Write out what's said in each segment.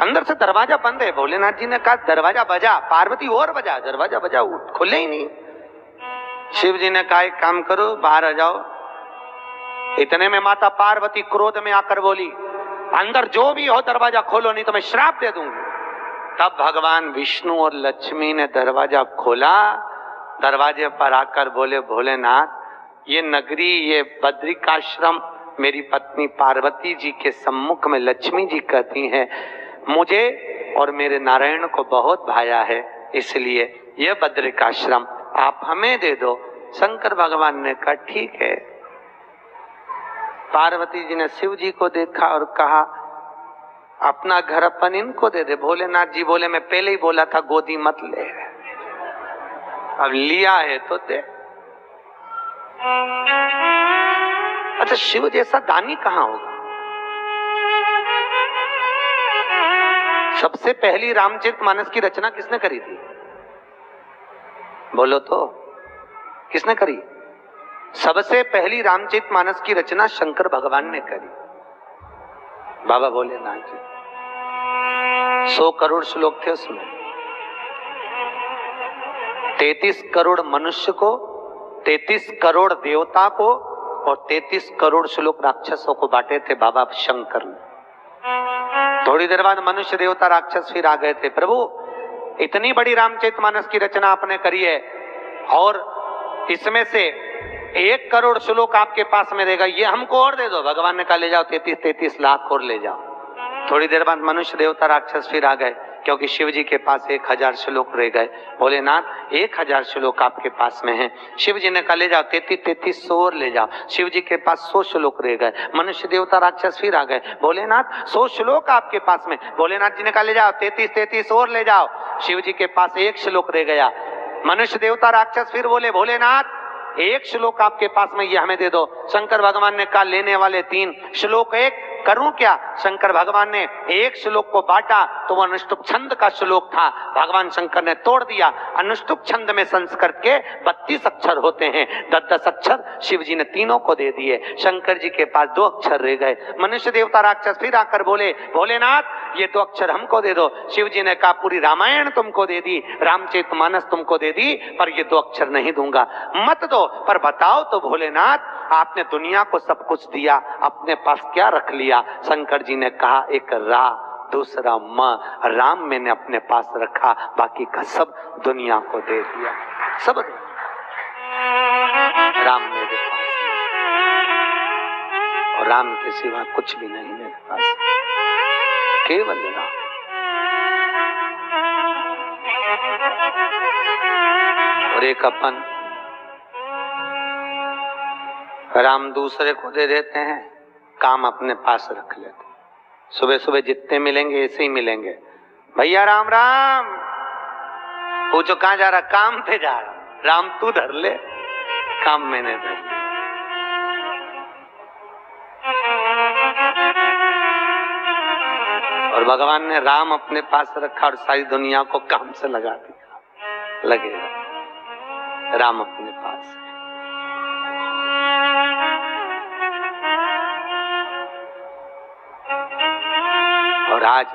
अंदर से दरवाजा बंद है। भोलेनाथ जी ने कहा दरवाजा बजा, पार्वती और बजा, दरवाजा बजा, खुले ही नहीं। शिव जी ने कहा एक काम करो, बाहर आ जाओ। इतने में माता पार्वती क्रोध में आकर बोली, अंदर जो भी हो दरवाजा खोलो, नहीं तो मैं श्राप दे दूंगी। तब भगवान विष्णु और लक्ष्मी ने दरवाजा खोला। दरवाजे पर आकर बोले, भोलेनाथ ये नगरी, ये बद्रिकाश्रम मेरी पत्नी पार्वती जी के सम्मुख में लक्ष्मी जी कहती हैं मुझे और मेरे नारायण को बहुत भाया है, इसलिए यह बद्रिकाश्रम आप हमें दे दो। शंकर भगवान ने कहा ठीक है। पार्वती जी ने शिव जी को देखा और कहा अपना घर अपन इनको दे दे। भोलेनाथ जी बोले मैं पहले ही बोला था गोदी मत ले, अब लिया है तो दे। अच्छा शिव जैसा दानी कहां होगा? सबसे पहली रामचरितमानस की रचना किसने करी थी? बोलो तो किसने करी? सबसे पहली रामचरितमानस की रचना शंकर भगवान ने करी, बाबा भोलेनाथ जी। 100 करोड़ श्लोक थे उसमें। 33 करोड़ मनुष्य को, 33 करोड़ देवता को और 33 करोड़ श्लोक राक्षसों को बांटे थे बाबा शंकर ने। थोड़ी देर बाद मनुष्य देवता राक्षस फिर आ गए थे, प्रभु इतनी बड़ी रामचरितमानस की रचना आपने करी है और इसमें से 1 करोड़ श्लोक आपके पास में रहेगा, ये हमको और दे दो। भगवान ने कहा ले जाओ 33 लाख और ले जाओ। थोड़ी देर बाद मनुष्य देवता राक्षस फिर आ गए, क्योंकि शिव जी के पास 1000 श्लोक रह गए। भोलेनाथ 1000 श्लोक आपके पास में हैं। शिव जी ने कहा ले जाओ 33 और ले जाओ। शिव जी के पास 100 श्लोक रह गए। मनुष्य देवता राक्षस फिर आ गए, भोलेनाथ 100 श्लोक आपके पास में। भोलेनाथ जी ने कहा ले जाओ 33 और ले जाओ। शिव जी के पास 1 श्लोक रह गया। मनुष्य देवता राक्षस फिर बोले भोलेनाथ 1 श्लोक आपके पास में, ये हमें दे दो। शंकर भगवान ने कहा लेने वाले 3 श्लोक 1 करूं क्या? शंकर भगवान ने 1 श्लोक को बांटा तो वह अनुष्टुप छंद का श्लोक था, भगवान शंकर ने तोड़ दिया। अनुष्टुप छंद में संस्कृत के 32 अक्षर होते हैं, 10 अक्षर शिव जी ने तीनों को दे दिए। शंकर जी के पास 2 अक्षर रह गए। मनुष्य देवता राक्षस फिर आकर बोले भोलेनाथ ये 2 अक्षर हमको दे दो। शिव जी ने कहा पूरी रामायण तुमको दे दी, रामचरितमानस तुमको दे दी, पर ये 2 अक्षर नहीं दूंगा। मत दो, पर बताओ तो भोलेनाथ आपने दुनिया को सब कुछ दिया, अपने पास क्या रख लिया? शंकर जी ने कहा एक रा, दूसरा म, राम मैंने अपने पास रखा, बाकी का सब दुनिया को दे दिया। सब राम मेरे पास और राम के सिवा कुछ भी नहीं मेरे पास, केवल राम। और एक अपन राम दूसरे को दे देते हैं, काम अपने पास रख लेते। सुबह सुबह जितने मिलेंगे ऐसे ही मिलेंगे, भैया राम राम, पूछो कहां जा रहा? काम पे जा रहा। राम तू धर ले, काम मैंने धर लिया। और भगवान ने राम अपने पास रखा और सारी दुनिया को काम से लगा दिया। लगेगा राम अपने पास। और आज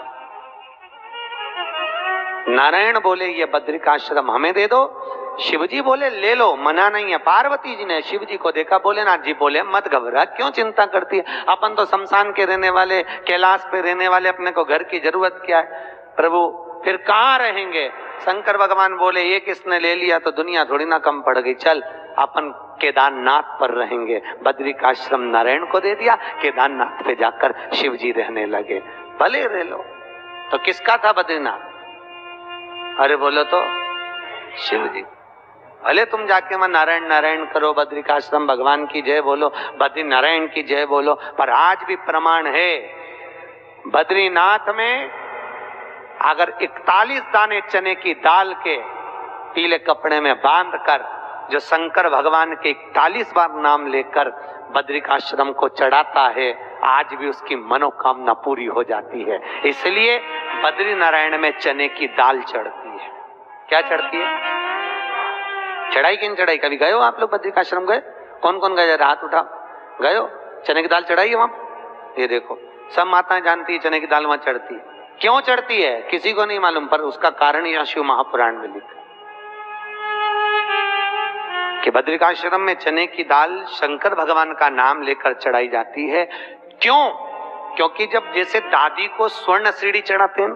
नारायण बोले ये बद्रिकाश्रम हमें दे दो, शिवजी बोले ले लो, मना नहीं है। पार्वती जी ने शिव जी को देखा, भोलेनाथ जी बोले मत घबरा, क्यों चिंता करती है? अपन तो शमशान के रहने वाले, कैलाश पे रहने वाले, अपने को घर की जरूरत क्या है? प्रभु फिर कहाँ रहेंगे? शंकर भगवान बोले ये किसने ले लिया तो दुनिया थोड़ी ना कम पड़ गई, चल अपन केदारनाथ पर रहेंगे। बद्रिकाश्रम नारायण को दे दिया, केदारनाथ पे जाकर शिव जी रहने लगे। भले रह लो। तो किसका था बद्रीनाथ? अरे बोलो तो शिव जी। भले तुम जाके वहां नारायण नारायण करो, बद्रिकाश्रम भगवान की जय बोलो, बद्री नारायण की जय बोलो, पर आज भी प्रमाण है बद्रीनाथ में अगर 41 दाने चने की दाल के पीले कपड़े में बांधकर जो शंकर भगवान के 41 बार नाम लेकर बद्रिकाश्रम को चढ़ाता है, आज भी उसकी मनोकामना पूरी हो जाती है। इसलिए बद्री नारायण में चने की दाल चढ़ती है। क्या चढ़ती है? चढ़ाई किन चढ़ाई? कभी गए हो आप लोग बद्रिकाश्रम? गए? कौन कौन गए? हाथ उठाओ। गए हो? चने की दाल चढ़ाई है वहां? ये देखो सब माताएं जानती है चने की दाल वहां चढ़ती है। क्यों चढ़ती है किसी को नहीं मालूम, पर उसका कारण यह शिव महापुराण में लिखा कि बद्रिकाश्रम में चने की दाल शंकर भगवान का नाम लेकर चढ़ाई जाती है। क्यों? क्योंकि जब जैसे दादी को स्वर्ण सीढ़ी चढ़ाते हैं,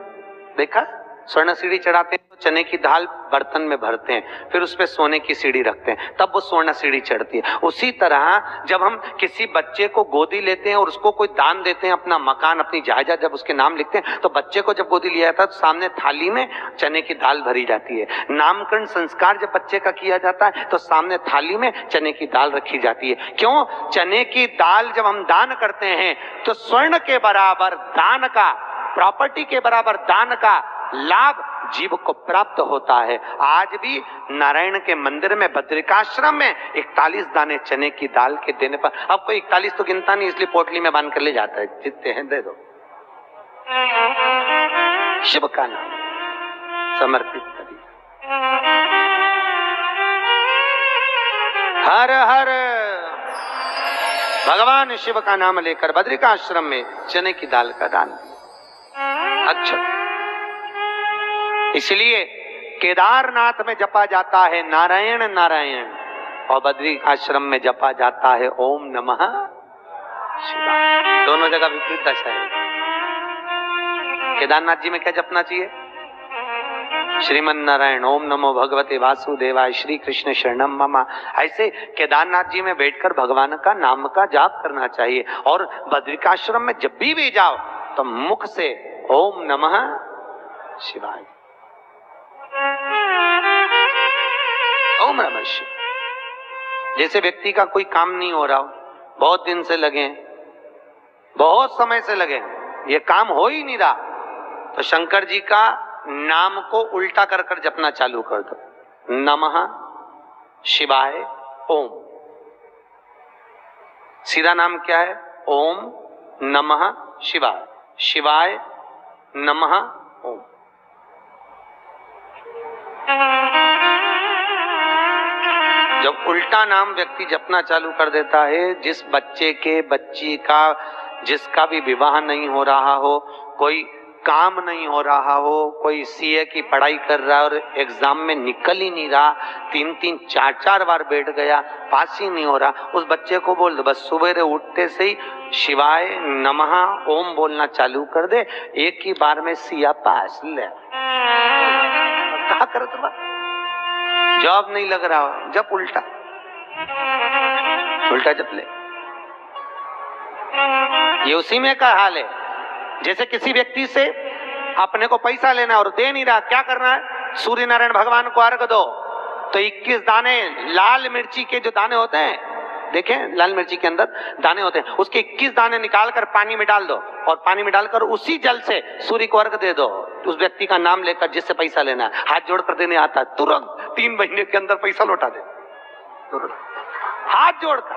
देखा स्वर्ण सीढ़ी चढ़ाते हैं तो चने की दाल बर्तन में भरते हैं, फिर उस पे सोने की सीढ़ी रखते हैं, तब वो स्वर्ण सीढ़ी चढ़ती है। उसी तरह जब हम किसी बच्चे को गोदी लेते हैं और उसको कोई दान देते हैं, अपना मकान अपनी जायदाद जब उसके नाम लिखते हैं, तो बच्चे को जब गोदी लिया जाता है तो सामने थाली में चने की दाल भरी जाती है। नामकरण संस्कार जब बच्चे का किया जाता है तो सामने थाली में चने की दाल रखी जाती है। क्यों? चने की दाल जब हम दान करते हैं तो स्वर्ण के बराबर दान का, प्रॉपर्टी के बराबर दान का लाभ जीव को प्राप्त होता है। आज भी नारायण के मंदिर में बद्रिकाश्रम में 41 दाने चने की दाल के देने पर, अब कोई 41 तो गिनता नहीं इसलिए पोटली में बांध कर ले जाता है, जितने हैं दे दो, शिव का नाम समर्पित करिए। हर हर भगवान शिव का नाम लेकर बद्रिकाश्रम में चने की दाल का दान। अच्छा, इसलिए केदारनाथ में जपा जाता है नारायण नारायण और बद्री आश्रम में जपा जाता है ओम नमः शिवाय। दोनों जगह विपरीत दशा है। केदारनाथ जी में क्या जपना चाहिए? श्रीमन नारायण, ओम नमो भगवते वासुदेवाय, श्री कृष्ण शरणम मम। ऐसे केदारनाथ जी में बैठकर भगवान का नाम का जाप करना चाहिए। और बद्रिकाश्रम में जब भी जाओ तो मुख से ओम नमः शिवाय, ओम नमः शिवाय। जैसे व्यक्ति का कोई काम नहीं हो रहा हो, बहुत दिन से लगे, बहुत समय से लगे, ये काम हो ही नहीं रहा, तो शंकर जी का नाम को उल्टा कर कर जपना चालू कर दो। नमः शिवाय ओम। सीधा नाम क्या है? ओम नमः शिवाय, शिवाय नमः ओम। जब उल्टा नाम व्यक्ति जपना चालू कर देता है, जिस बच्चे के, बच्ची का, जिसका भी विवाह नहीं हो रहा हो, कोई काम नहीं हो रहा हो, कोई सीए की पढ़ाई कर रहा है और एग्जाम में निकल ही नहीं रहा, 3-3 4-4 बार बैठ गया, पास ही नहीं हो रहा, उस बच्चे को बोल दो बस सुबह उठते से ही शिवाय नमः ओम बोलना चालू कर दे, एक ही बार में सिया पास ले। कहा कर तो जॉब नहीं लग रहा हो, जब उल्टा उल्टा जप ले। ये उसी में का हाल है। जैसे किसी व्यक्ति से अपने को पैसा लेना और दे नहीं रहा, क्या करना है? सूर्य नारायण भगवान को अर्घ दो। तो 21 दाने लाल मिर्ची के जो दाने होते हैं, देखें लाल मिर्ची के अंदर दाने होते हैं, उसके 21 दाने निकालकर पानी में डाल दो और पानी में डालकर उसी जल से सूर्य को अर्घ दे दो। उस व्यक्ति का नाम लेकर जिससे पैसा लेना है, हाथ जोड़कर देने आता है, तुरंत 3 महीने के अंदर पैसा लौटा दे। तुरंत हाथ जोड़कर,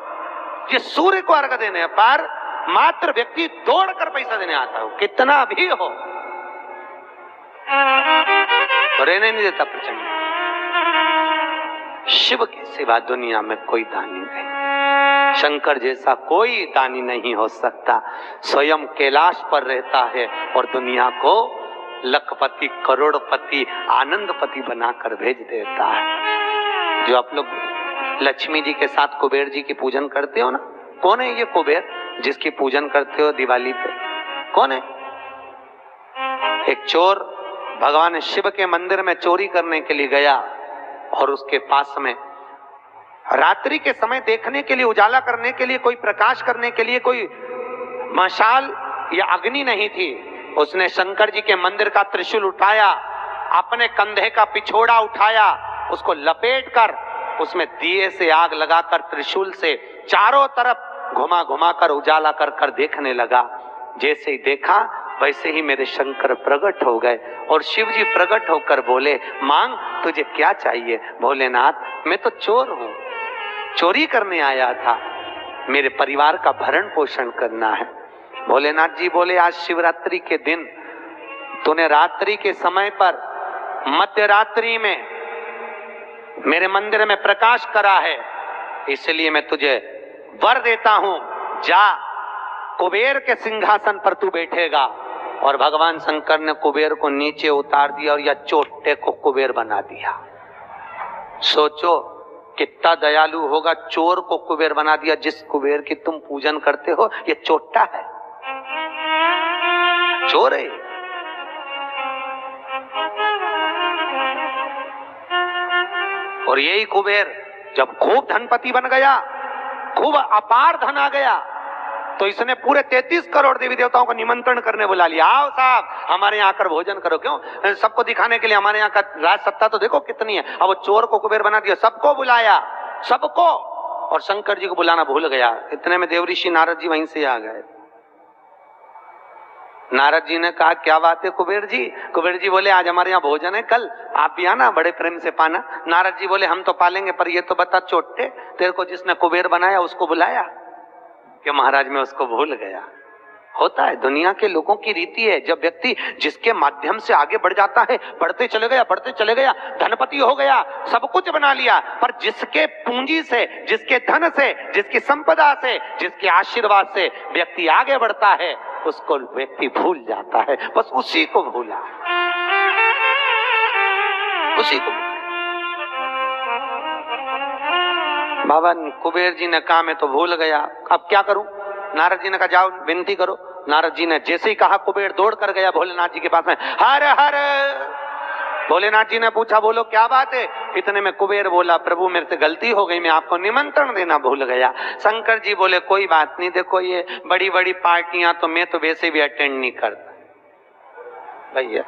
ये सूर्य को अर्घ देने है, पर मात्र व्यक्ति दौड़कर पैसा देने आता हो, कितना भी हो, रहने नहीं देता प्रचंड। शिव के सिवा दुनिया में कोई दानी नहीं, शंकर जैसा कोई दानी नहीं हो सकता। स्वयं कैलाश पर रहता है और दुनिया को लखपति, करोड़पति, आनंदपति बनाकर भेज देता है। जो आप लोग लक्ष्मी जी के साथ कुबेर जी की पूजन करते हो ना, कौन है ये कुबेर जिसकी पूजन करते हो दिवाली पे? कौन है? एक चोर भगवान शिव के मंदिर में चोरी करने के लिए गया और उसके पास में रात्रि के समय देखने के लिए, उजाला करने के लिए, कोई प्रकाश करने के लिए कोई मशाल या अग्नि नहीं थी। उसने शंकर जी के मंदिर का त्रिशूल उठाया, अपने कंधे का पिछोड़ा उठाया, उसको लपेटकर उसमें दिए से आग लगाकर त्रिशूल से चारों तरफ घुमा घुमा कर उजाला कर कर देखने लगा। जैसे ही देखा वैसे ही मेरे शंकर प्रकट हो गए और शिव जी प्रकट होकर बोले, मांग तुझे क्या चाहिए? भोलेनाथ मैं तो चोर हूं, चोरी करने आया था, मेरे परिवार का भरण पोषण करना है। भोलेनाथ जी बोले, आज शिवरात्रि के दिन तूने रात्रि के समय पर मध्य रात्रि में मेरे मंदिर में प्रकाश करा है, इसलिए मैं तुझे वर देता हूं, जा कुबेर के सिंहासन पर तू बैठेगा और भगवान शंकर ने कुबेर को नीचे उतार दिया और या चोटे को कुबेर बना दिया। सोचो कितना दयालु होगा, चोर को कुबेर बना दिया। जिस कुबेर की तुम पूजन करते हो ये चोट्टा है, चोर है। और यही कुबेर जब खूब धनपति बन गया, खूब अपार धन आ गया, तो इसने पूरे 33 करोड़ देवी देवताओं का निमंत्रण करने बुला लिया। आओ साहब हमारे यहाँ आकर भोजन करो। क्यों? सबको दिखाने के लिए हमारे यहाँ का राज सत्ता तो देखो कितनी है। अब वो चोर को कुबेर बना दिया, सबको बुलाया, सबको। और शंकर जी को बुलाना भूल गया। इतने में देवऋषि नारद जी वहीं से आ गए। नारद जी ने कहा क्या बात है कुबेर जी? कुबेर जी बोले आज हमारे यहाँ भोजन है, कल आप भी आना, बड़े प्रेम से पाना। नारद जी बोले हम तो पालेंगे, पर ये तो बता चोटे, तेरे को जिसने कुबेर बनाया उसको बुलाया? कि महाराज मैं उसको भूल गया। होता है, दुनिया के लोगों की रीति है। जब व्यक्ति जिसके माध्यम से आगे बढ़ जाता है, बढ़ते चले गया, धनपति हो गया, सब कुछ बना लिया, पर जिसके पूंजी से, जिसके धन से, जिसकी संपदा से, जिसके आशीर्वाद से व्यक्ति आगे बढ़ता है, उसको व्यक्ति भूल जाता है। बस उसी को भूला, उसी को। बाबा कुबेर जी ने कहा मैं तो भूल गया, अब क्या करूं? नारद जी ने कहा जाओ विनती करो। नारद जी ने जैसे ही कहा कुबेर दौड़ कर गया भोलेनाथ जी के पास में। हर हर। भोलेनाथ जी ने पूछा बोलो क्या बात है? इतने में कुबेर बोला प्रभु मेरे से गलती हो गई, मैं आपको निमंत्रण देना भूल गया। शंकर जी बोले कोई बात नहीं, देखो ये बड़ी बड़ी पार्टियां तो मैं तो वैसे भी अटेंड नहीं करता भैया,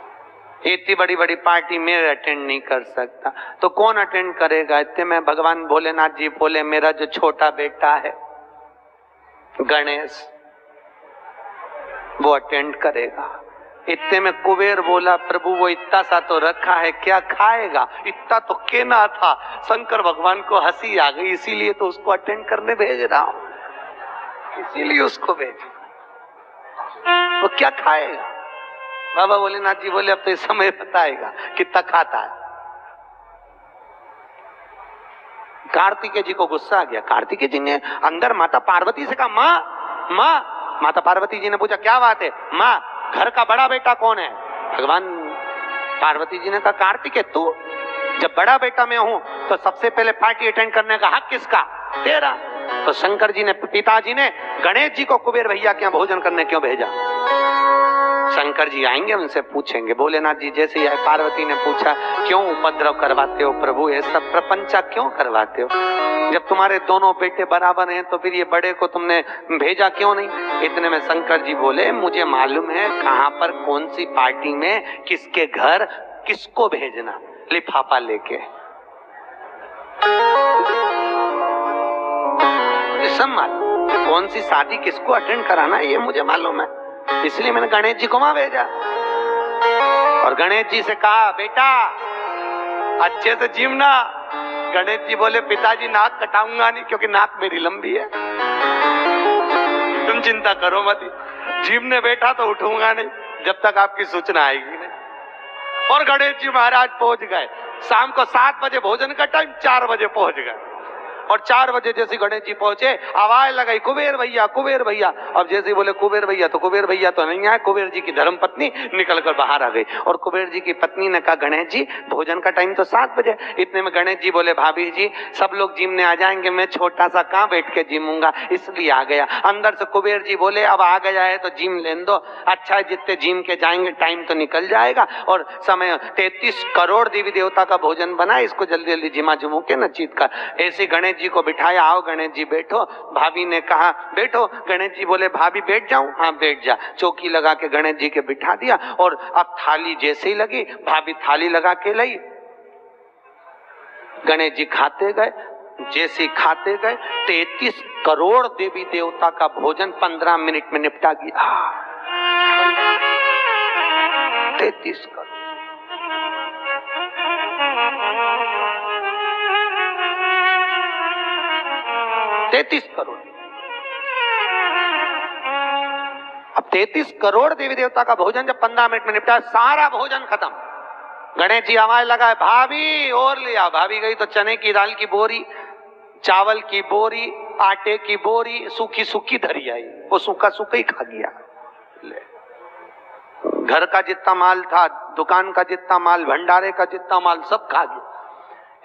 इतनी बड़ी बड़ी पार्टी मैं अटेंड नहीं कर सकता, तो कौन अटेंड करेगा? इतने में भगवान भोलेनाथ जी बोले मेरा जो छोटा बेटा है गणेश, वो अटेंड करेगा। इतने में कुबेर बोला प्रभु वो इतना सा तो रखा है, क्या खाएगा? इतना तो केना था। शंकर भगवान को हंसी आ गई, इसीलिए तो उसको अटेंड करने भेज रहा हूं, इसीलिए उसको भेज। वो क्या खाएगा? बाबा भोलेनाथ जी बोले अब तो इस समय बताएगा कितना खाता है। कार्तिकेय जी को गुस्सा आ गया। कार्तिकेय जी ने अंदर माता पार्वती से कहा माँ माँ। माता पार्वती जी ने पूछा क्या बात है? माँ घर का बड़ा बेटा कौन है? भगवान पार्वती जी ने कहा कार्तिकेय तू। जब बड़ा बेटा मैं हूं तो सबसे पहले पार्टी अटेंड करने का हक किसका? तेरा। तो शंकर जी ने, पिताजी ने गणेश जी को कुबेर भैया के यहाँ भोजन करने क्यों भेजा? शंकर जी आएंगे उनसे पूछेंगे। भोलेनाथ जी जैसे ही आए, पार्वती ने पूछा क्यों उपद्रव करवाते हो प्रभु, ये सब प्रपंचा क्यों करवाते हो? जब तुम्हारे दोनों बेटे बराबर हैं तो फिर ये बड़े को तुमने भेजा क्यों नहीं? इतने में शंकर जी बोले मुझे मालूम है कहां पर कौन सी पार्टी में किसके घर किसको भेजना, लिफाफा लेके। सब मालूम, कौन सी शादी किसको अटेंड कराना ये मुझे मालूम है, इसलिए मैंने गणेश जी को वहां भेजा। और गणेश जी से कहा बेटा अच्छे से जीवना। गणेश जी बोले पिताजी नाक कटाऊंगा नहीं, क्योंकि नाक मेरी लंबी है, तुम चिंता करो मत, जीवने बैठा तो उठूंगा नहीं जब तक आपकी सूचना आएगी नहीं। और गणेश जी महाराज पहुंच गए। शाम को 7 बजे भोजन का टाइम, 4 बजे पहुंच गए। और 4 बजे जैसे गणेश जी पहुंचे आवाज लगाई कुबेर भैया कुबेर भैया। अब जैसे बोले कुबेर भैया तो कुबेर भैया तो नहीं आए, कुबेर जी की धर्मपत्नी निकलकर बाहर आ गई। और कुबेर जी की पत्नी ने कहा गणेश जी भोजन का टाइम तो 7 बजे। इतने में गणेश जी बोले भाभी जी सब लोग जिमने आ जाएंगे, मैं छोटा सा कहाँ बैठ के जिमूंगा, इसलिए आ गया। अंदर से कुबेर जी बोले अब आ गया है तो जिम लेने दो, अच्छा है जितने जिम के जाएंगे टाइम तो निकल जाएगा। और समय 33 करोड़ देवी देवता का भोजन बना, इसको जल्दी जल्दी जिमा जुमू के न चीत कर। ऐसे गणेश जी को बिठाया, आओ गणेश जी बैठो। भाभी ने कहा बैठो। गणेश जी बोले भाभी बैठ जाऊं? हाँ बैठ जा। चौकी लगा के गणेश जी के बिठा दिया। और अब थाली जैसे ही लगी, भाभी थाली लगा के लाई, गणेश जी खाते गए। जैसे ही खाते गए 33 करोड़ देवी देवता का भोजन 15 मिनट में निपटा गया। 33 करोड़। अब 33 करोड़ देवी देवता का भोजन जब 15 मिनट में निपटा, सारा भोजन खत्म। गणेश जी आवाज लगाए भाभी और लिया। भाभी गई तो चने की दाल की बोरी, चावल की बोरी, आटे की बोरी सूखी सूखी धरी आई, वो सूखा सूखा ही खा गया। ले घर का जितना माल था, दुकान का जितना माल, भंडारे का जितना माल, सब खा गया।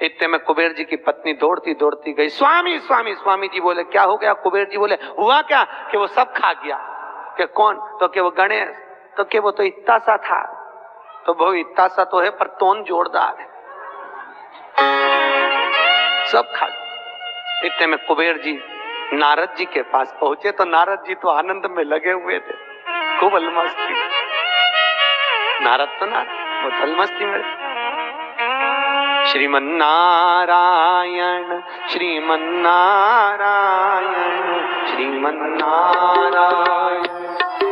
इतने में कुबेर जी की पत्नी दौड़ती दौड़ती गई, स्वामी स्वामी। स्वामी जी बोले क्या हो गया? कुबेर जी बोले हुआ क्या कि वो सब खा गया। कि कौन? तो कि वो गणेश। तो कि वो तो इतना सा था। तो वो इतना सा तो है पर तोन जोरदार है, सब खा गया। इतने में कुबेर जी नारद जी के पास पहुंचे तो नारद जी तो आनंद में लगे हुए थे, खूब अलमस्ती। नारद तो नारद, वो अलमस्ती में। श्रीमन्नारायण श्रीमन्नारायण श्रीमन्नारायण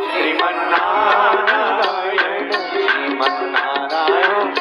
श्रीमन्नारायण श्रीमन्नारायण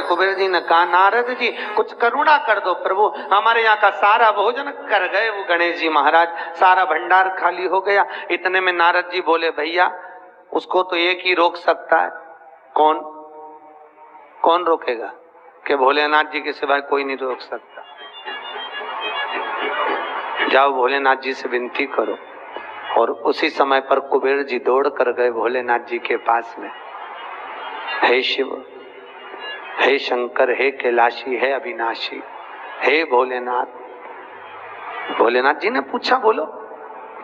कुबेर जी ने कहा नारद जी कुछ करुणा कर दो प्रभु, हमारे यहाँ का सारा भोजन कर गए वो गणेश जी महाराज, सारा भंडार खाली हो गया। इतने में नारद जी बोले भैया उसको तो एक ही रोक सकता है। कौन? कौन रोकेगा? कि भोलेनाथ जी के सिवाय कोई नहीं रोक सकता। जाओ भोलेनाथ जी से विनती करो। और उसी समय पर कुबेर जी दौड़ कर गए भोलेनाथ जी के पास में। हे शिव, हे शंकर, हे कैलाशी, हे अविनाशी, हे भोलेनाथ। भोलेनाथ जी ने पूछा, बोलो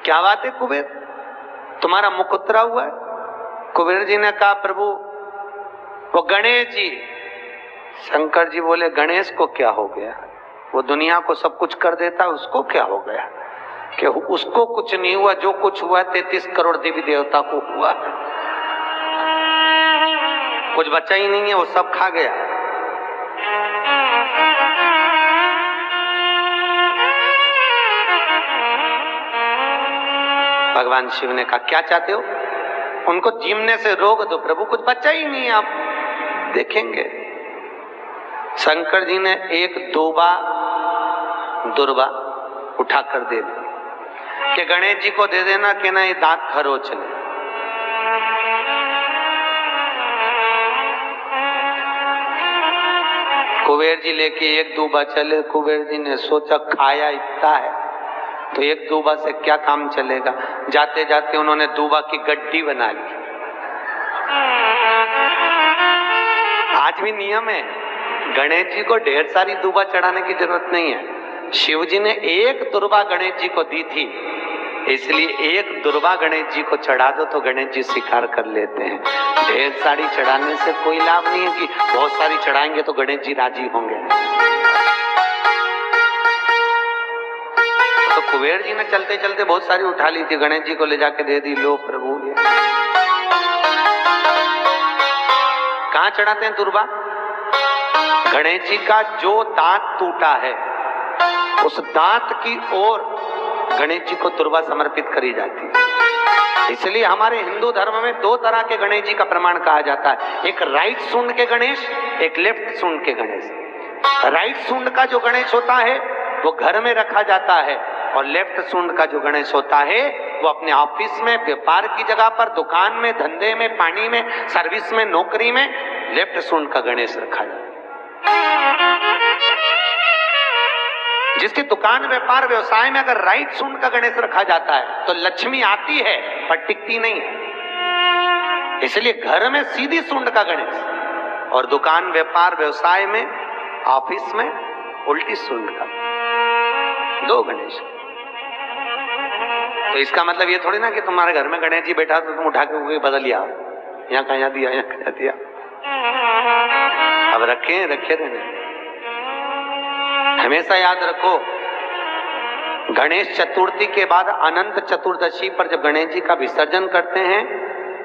क्या बात है कुबेर, तुम्हारा मुख उतरा हुआ है? कुबेर जी ने कहा, प्रभु वो गणेश जी। शंकर जी बोले, गणेश को क्या हो गया? वो दुनिया को सब कुछ कर देता, उसको क्या हो गया? कि उसको कुछ नहीं हुआ, जो कुछ हुआ 33 करोड़ देवी देवता को हुआ, कुछ बचा ही नहीं है, वो सब खा गया। भगवान शिव ने कहा, क्या चाहते हो? उनको जीमने से रोक दो प्रभु, कुछ बचा ही नहीं है, आप देखेंगे। शंकर जी ने एक दुर्बा उठाकर दे दी कि गणेश जी को दे देना, कि ना ये दांत खरोच ले। कुबेर जी लेके एक दूबा चले। कुबेर जी ने सोचा खाया इतना है तो एक दूबा से क्या काम चलेगा। जाते जाते उन्होंने दूबा की गड्डी बना ली। आज भी नियम है, गणेश जी को ढेर सारी दूबा चढ़ाने की जरूरत नहीं है। शिव जी ने एक दुर्बा गणेश जी को दी थी, इसलिए एक दुर्बा गणेश जी को चढ़ा दो तो गणेश जी स्वीकार कर लेते हैं। ढेर सारी चढ़ाने से कोई लाभ नहीं है कि बहुत सारी चढ़ाएंगे तो गणेश जी राजी होंगे। तो कुबेर जी ने चलते चलते बहुत सारी उठा ली थी, गणेश जी को ले जाके दे दी। लो प्रभु, ये कहाँ चढ़ाते हैं दुर्बा? गणेश जी का जो दांत टूटा है उस दांत की ओर गणेश जी को दुर्बा समर्पित करी जाती है। इसलिए हमारे हिंदू धर्म में दो तरह के गणेश जी का प्रमाण कहा जाता है, एक राइट सूंड के गणेश, एक लेफ्ट सूंड के गणेश। राइट सूंड का जो गणेश होता है वो घर में रखा जाता है, और लेफ्ट सूंड का जो गणेश होता है वो अपने ऑफिस में, व्यापार की जगह पर, दुकान में, धंधे में, पानी में, सर्विस में, नौकरी में लेफ्ट सूंड का गणेश रखा जाता है। जिसकी दुकान, व्यापार, व्यवसाय में अगर राइट सूंड का गणेश रखा जाता है तो लक्ष्मी आती है पर टिकती नहीं है। इसलिए घर में सीधी सूंड का गणेश और दुकान, व्यापार, व्यवसाय में, ऑफिस में उल्टी सूंड का, दो गणेश। तो इसका मतलब ये थोड़ी ना कि तुम्हारे घर में गणेश जी बैठा तो तुम उठा के बदल लिया, यहाँ कहाँ दिया, यहाँ कहाँ दिया। अब रखे रहने। हमेशा याद रखो, गणेश चतुर्थी के बाद अनंत चतुर्दशी पर जब गणेश जी का विसर्जन करते हैं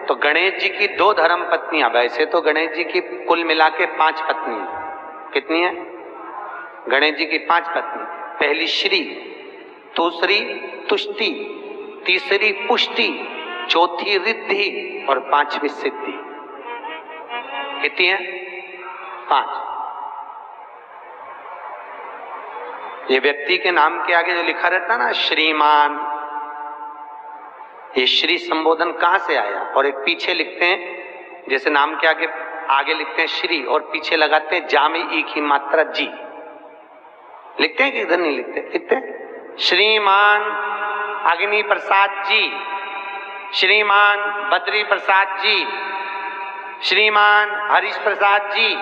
तो गणेश जी की दो धर्म पत्नियां, वैसे तो गणेश जी की कुल मिला के 5 पत्नी, कितनी है? गणेश जी की 5 पत्नी। पहली श्री, दूसरी तुष्टि, तीसरी पुष्टि, चौथी रिद्धि और 5वीं सिद्धि। कितनी है? 5। ये व्यक्ति के नाम के आगे जो लिखा रहता है ना श्रीमान, ये श्री संबोधन कहां से आया? और एक पीछे लिखते हैं, जैसे नाम के आगे लिखते हैं श्री और पीछे लगाते हैं जा में ई की मात्रा जी। लिखते हैं कि इधर नहीं लिखते? लिखते हैं श्रीमान अग्नि प्रसाद जी, श्रीमान बद्री प्रसाद जी, श्रीमान हरीश प्रसाद जी।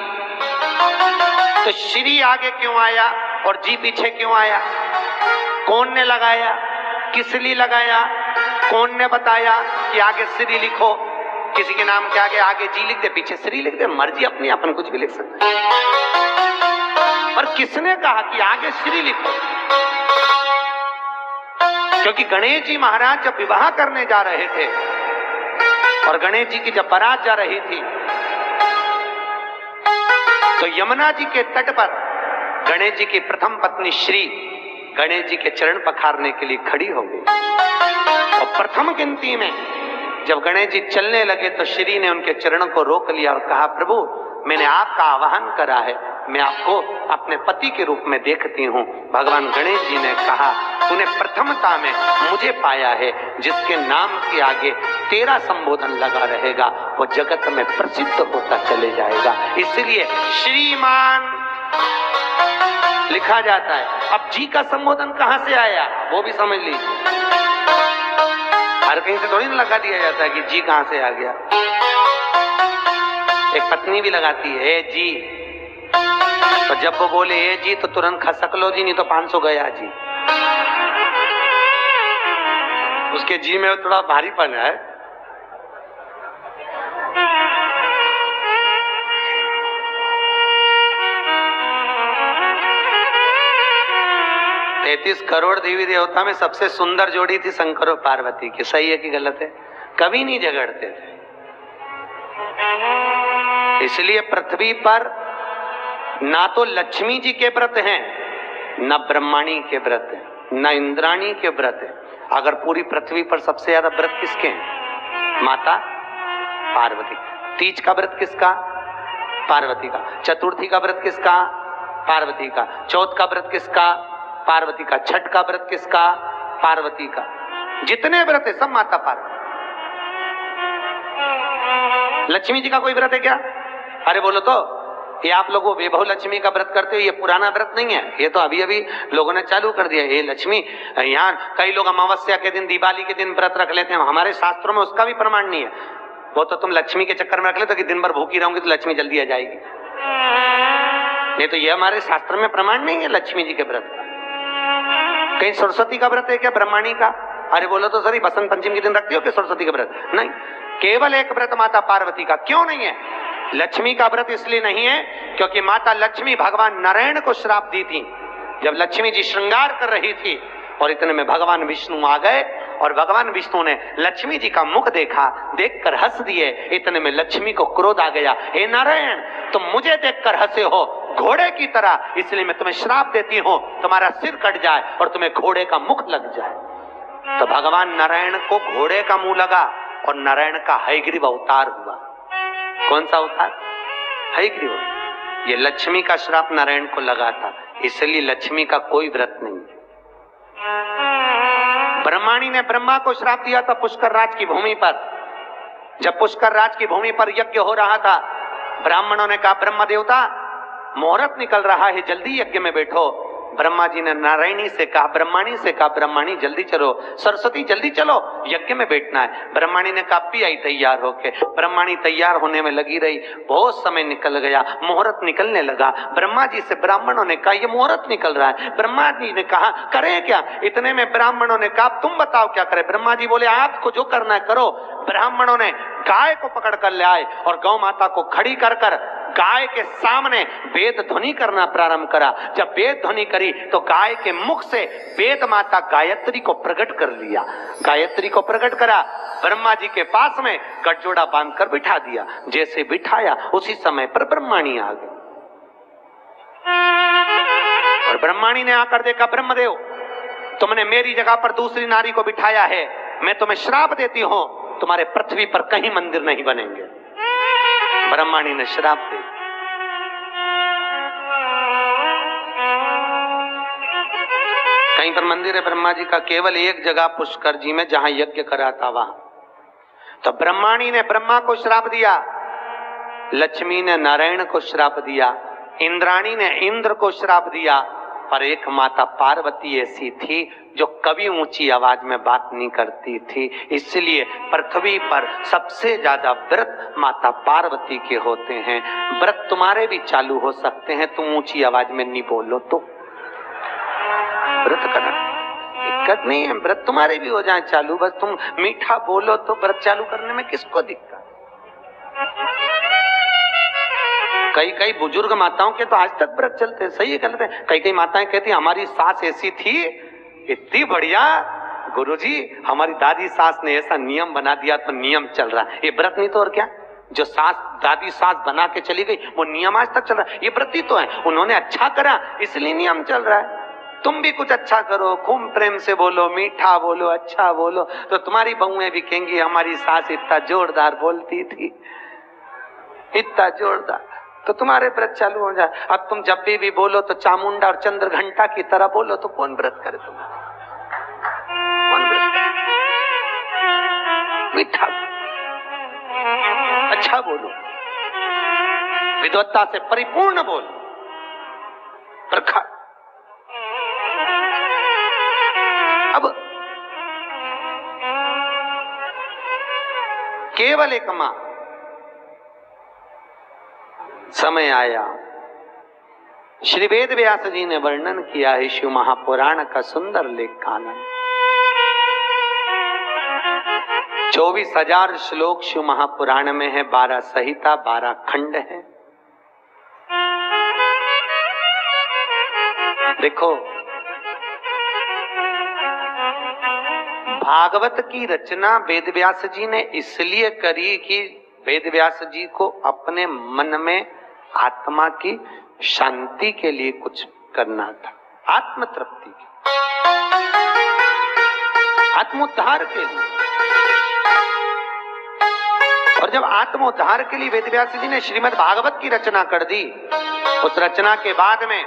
तो श्री आगे क्यों आया और जी पीछे क्यों आया? कौन ने लगाया, किस लिए लगाया, कौन ने बताया कि आगे श्री लिखो? किसी के नाम के आगे जी लिख दे, पीछे श्री लिख दे, मर्जी अपनी, अपन कुछ भी लिख सकते हैं। और किसने कहा कि आगे श्री लिखो? क्योंकि गणेश जी महाराज जब विवाह करने जा रहे थे और गणेश जी की जब बारात जा रही थी तो यमुना जी के तट पर गणेश जी की प्रथम पत्नी श्री गणेश जी के चरण पखारने के लिए खड़ी हो गई। और प्रथम गिनती में जब गणेश जी चलने लगे तो श्री ने उनके चरणों को रोक लिया और कहा, प्रभु मैंने आपका आवाहन करा है, मैं आपको अपने पति के रूप में देखती हूँ। भगवान गणेश जी ने कहा, तूने प्रथमता में मुझे पाया है, जिसके नाम के आगे तेरा संबोधन लगा रहेगा वो जगत में प्रसिद्ध होता चले जाएगा। इसलिए श्रीमान लिखा जाता है। अब जी का संबोधन कहां से आया वो भी समझ लीजिए। हर कहीं से थोड़ी ना लगा दिया जाता है कि जी कहां से आ गया। एक पत्नी भी लगाती है ए जी, तो जब वो बोले ए जी तो तुरंत खसक लो जी, नहीं तो 500 गया जी। उसके जी में थोड़ा भारीपन है। तैतीस करोड़ देवी देवता में सबसे सुंदर जोड़ी थी शंकर और पार्वती की। सही है कि गलत है? कभी नहीं झगड़ते थे। इसलिए पृथ्वी पर ना तो लक्ष्मी जी के व्रत हैं, न ब्रह्माणी के व्रत हैं, न इंद्राणी के व्रत हैं। अगर पूरी पृथ्वी पर सबसे ज्यादा व्रत किसके हैं? माता पार्वती। तीज का व्रत किसका? पार्वती का। चतुर्थी का व्रत किसका? पार्वती का। चौथ का व्रत किसका? पार्वती का। छठ का व्रत किसका? पार्वती का। जितने व्रत है सब माता पार्वती। लक्ष्मी जी का कोई व्रत है क्या? अरे बोलो तो, ये आप लोग वो वैभव लक्ष्मी का व्रत करते हो, ये पुराना व्रत नहीं है, ये तो अभी अभी लोगों ने चालू कर दिया। ये लक्ष्मी, यहाँ कई लोग अमावस्या के दिन, दिवाली के दिन व्रत रख लेते हैं, हमारे शास्त्रों में उसका भी प्रमाण नहीं है। वो तो तुम लक्ष्मी के चक्कर में रख लेते हो कि दिन भर भूखी रहूंगी तो लक्ष्मी जल्दी आ जाएगी। नहीं तो ये हमारे शास्त्र में प्रमाण नहीं है लक्ष्मी जी के व्रत का। कहीं सरस्वती का व्रत है क्या? ब्रह्माणी का? अरे बोलो तो सर, बसंत पंचमी के दिन रखती हो कि सरस्वती का व्रत? नहीं, केवल एक व्रत माता पार्वती का। क्यों नहीं है? लक्ष्मी का व्रत इसलिए नहीं है क्योंकि माता लक्ष्मी भगवान नारायण को श्राप दी थी। जब लक्ष्मी जी श्रृंगार कर रही थी और इतने में भगवान विष्णु आ गए और भगवान विष्णु ने लक्ष्मी जी का मुख देखा, देखकर हंस दिए। इतने में लक्ष्मी को क्रोध आ गया, हे नारायण तुम मुझे देखकर हंसे हो घोड़े की तरह, इसलिए मैं तुम्हें श्राप देती हूं, तुम्हारा सिर कट जाए और तुम्हें घोड़े का मुख लग जाए। तो भगवान नारायण को घोड़े का मुंह लगा और नारायण का हयग्रीव अवतार हुआ। कौन सा अवतार? हयग्रीव। ये लक्ष्मी का श्राप नारायण को लगा था, इसलिए लक्ष्मी का कोई व्रत नहीं। ब्रह्माणी ने ब्रह्मा को श्राप दिया था पुष्कर राज की भूमि पर। जब पुष्कर राज की भूमि पर यज्ञ हो रहा था, ब्राह्मणों ने कहा ब्रह्म देवता मुहूर्त निकल रहा है, जल्दी यज्ञ में बैठो। ब्रह्मा जी ने नारायणी से कहा, ब्रह्माणी से कहा, ब्रह्माणी जल्दी चलो, सरस्वती जल्दी चलो, यज्ञ में बैठना है। ब्रह्माणी ने कहा भी आई तैयार होके। ब्रह्माणी तैयार होने में लगी रही, बहुत समय निकल गया, मुहूर्त निकलने लगा। ब्रह्मा जी से ब्राह्मणों ने कहा ये मुहूर्त निकल रहा है। ब्रह्मा जी ने कहा करें क्या? इतने में ब्राह्मणों ने कहा तुम बताओ क्या करें? ब्रह्मा जी बोले आपको जो करना है करो। ब्राह्मणों ने गाय को पकड़ कर ले आए और गौ माता को खड़ी कर कर गाय के सामने वेद ध्वनि करना प्रारंभ करा। जब वेद ध्वनि करी तो गाय के मुख से वेद माता गायत्री को प्रकट कर लिया। गायत्री को प्रकट करा, ब्रह्मा जी के पास में गठजोड़ा बांधकर बिठा दिया। जैसे बिठाया उसी समय पर ब्रह्माणी आ गई और ब्रह्माणी ने आकर देखा ब्रह्मदेव तुमने मेरी जगह पर दूसरी नारी को बिठाया है, मैं तुम्हें श्राप देती हूं, तुम्हारे पृथ्वी पर कहीं मंदिर नहीं बनेंगे। ब्रह्माणी ने श्राप दे। कहीं पर मंदिर है ब्रह्मा जी का? केवल एक जगह पुष्कर जी में, जहां यज्ञ करा था वहां। तो ब्रह्माणी ने ब्रह्मा को श्राप दिया, लक्ष्मी ने नारायण को श्राप दिया, इंद्राणी ने इंद्र को श्राप दिया, पर एक माता पार्वती ऐसी थी जो कभी ऊंची आवाज में बात नहीं करती थी। इसलिए पृथ्वी पर सबसे ज्यादा व्रत माता पार्वती के होते हैं। व्रत तुम्हारे भी चालू हो सकते हैं, तुम ऊंची आवाज में नहीं बोलो तो। व्रत करना दिक्कत नहीं है, व्रत तुम्हारे भी हो जाए चालू, बस तुम मीठा बोलो तो व्रत चालू करने में किसको दिक्कत। कई कई बुजुर्ग माताओं के तो आज तक व्रत चलते हैं, सही है गलत है? कई कई माताएं कहती हमारी सास ऐसी थी, इतनी बढ़िया गुरुजी, हमारी दादी सास ने ऐसा नियम बना दिया तो नियम चल रहा है। ये व्रत नहीं तो और क्या? जो सास दादी सास बना के चली गई वो नियम आज तक चल रहा है। ये व्रत ही तो है, उन्होंने अच्छा करा इसलिए नियम चल रहा है। तुम भी कुछ अच्छा करो, खूब प्रेम से बोलो, मीठा बोलो, अच्छा बोलो, तो तुम्हारी बहुएं भी कहेंगी हमारी सास इतना जोरदार बोलती थी, इतना जोरदार, तो तुम्हारे व्रत चालू हो जाए। अब तुम जब भी बोलो तो चामुंडा और चंद्र घंटा की तरह बोलो तो कौन व्रत करे? तुम कौन व्रत करे? मीठा अच्छा बोलो, विद्वत्ता से परिपूर्ण बोलो, प्रखर। अब केवल एक मां समय आया, श्री वेद व्यास जी ने वर्णन किया है शिव महापुराण का सुंदर लेख कानन। 24,000 श्लोक शिव महापुराण में है, 12 संहिता, 12 खंड है। देखो, भागवत की रचना वेदव्यास जी ने इसलिए करी कि वेदव्यास जी को अपने मन में आत्मा की शांति के लिए कुछ करना था, आत्म तृप्ति के, आत्मोद्धार के लिए। और जब आत्मोद्धार के लिए वेदव्यास जी ने श्रीमद् भागवत की रचना कर दी, उस रचना के बाद में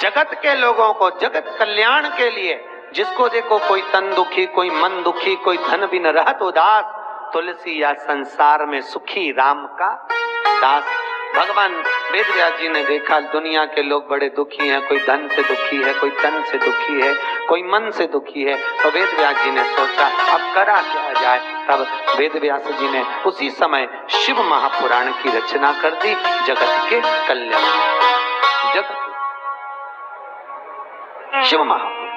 जगत के लोगों को, जगत कल्याण के लिए, जिसको देखो कोई तन दुखी, कोई मन दुखी, कोई धन बिन रहत उदास, तुलसी या संसार में सुखी राम का दास। भगवान वेदव्यास जी ने देखा दुनिया के लोग बड़े दुखी हैं, कोई धन से दुखी है, कोई तन से दुखी है, कोई मन से दुखी है। तो वेदव्यास जी ने सोचा अब करा क्या जाए। तब वेदव्यास जी ने उसी समय शिव महापुराण की रचना कर दी, जगत के कल्याण। जगत शिव महापुराण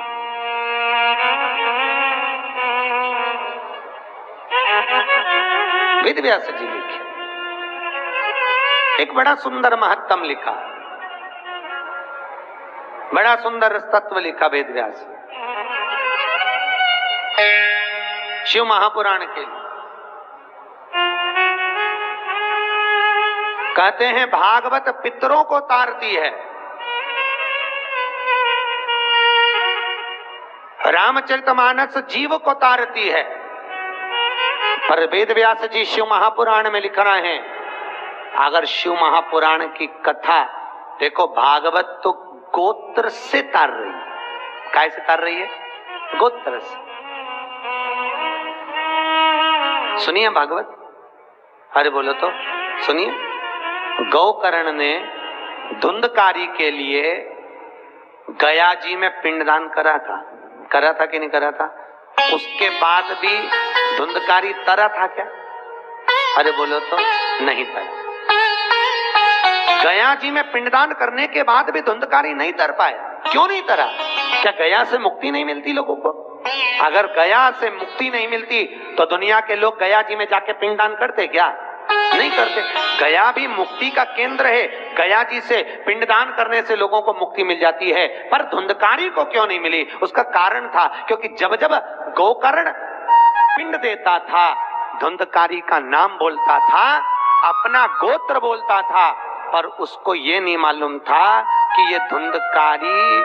वेदव्यास जी लिखे, एक बड़ा सुंदर महत्तम लिखा, बड़ा सुंदर तत्व लिखा वेदव्यास शिव महापुराण के लिए। कहते हैं भागवत पितरों को तारती है, रामचरितमानस जीव को तारती है, पर वेदव्यास जी शिव महापुराण में लिख रहे हैं अगर शिव महापुराण की कथा देखो, भागवत तो गोत्र से तार रही है। काय से तार रही है? गोत्र से। सुनिए भागवत, अरे बोलो तो सुनिए। गौकर्ण ने धुंधकारी के लिए गया जी में पिंडदान करा था कि नहीं करा था? उसके बाद भी धुंधकारी तरा था क्या? अरे बोलो तो नहीं तरा। गया जी में पिंडदान करने के बाद भी धुंधकारी नहीं तर पाया। क्यों नहीं तरा? क्या गया से मुक्ति नहीं मिलती लोगों को? अगर गया से मुक्ति नहीं मिलती तो दुनिया के लोग गया जी में जाके पिंडदान करते क्या? नहीं करते। गया भी मुक्ति का केंद्र है, गया जी से पिंडदान करने से लोगों को मुक्ति मिल जाती है, पर धुंधकारी को क्यों नहीं मिली? उसका कारण था क्योंकि जब जब गोकर्ण पिंड देता था, धुंधकारी का नाम बोलता था, अपना गोत्र बोलता था, पर उसको ये नहीं मालूम था कि ये धुंधकारी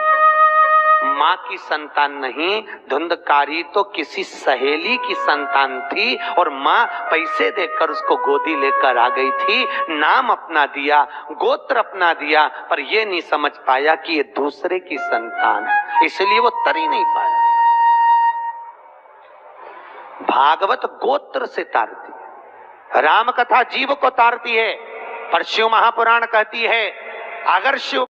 माँ की संतान नहीं, धुंधकारी तो किसी सहेली की संतान थी और माँ पैसे देकर उसको गोदी लेकर आ गई थी, नाम अपना दिया, गोत्र अपना दिया, पर ये नहीं समझ पाया कि ये दूसरे की संतान है, इसलिए वो तर ही नहीं पाया। भागवत गोत्र से तारती है, राम कथा जीव को तारती है, पर शिव महापुराण कहती है अगर शिव